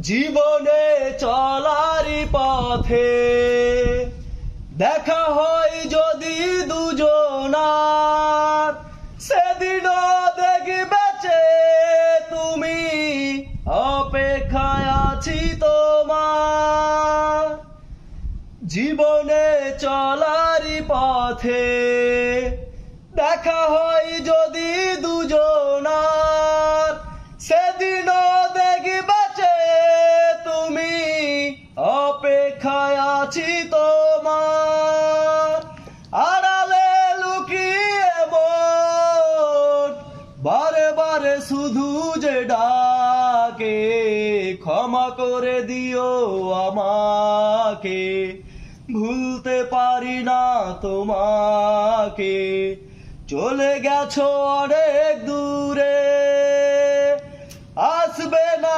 জীবনে চলারই পথে দেখা হয় যদি দুজনার, সেদিনও দেখবে যে তুমি, অপেক্ষায় আছি তোমার। জীবনে চলারই পথে দেখা হয় যদি দুজনার, সেদিনও দেখবে যে তুমি, অপেক্ষায় আছি তোমার। আড়ালে লুকিয়ে মন বারে বারে শুধু যে ডাকে, ক্ষমা করে দিও আমাকে, ভুলতে পারি না তোমাকে। চলে গেছো অনেক দূরে, আসবে না।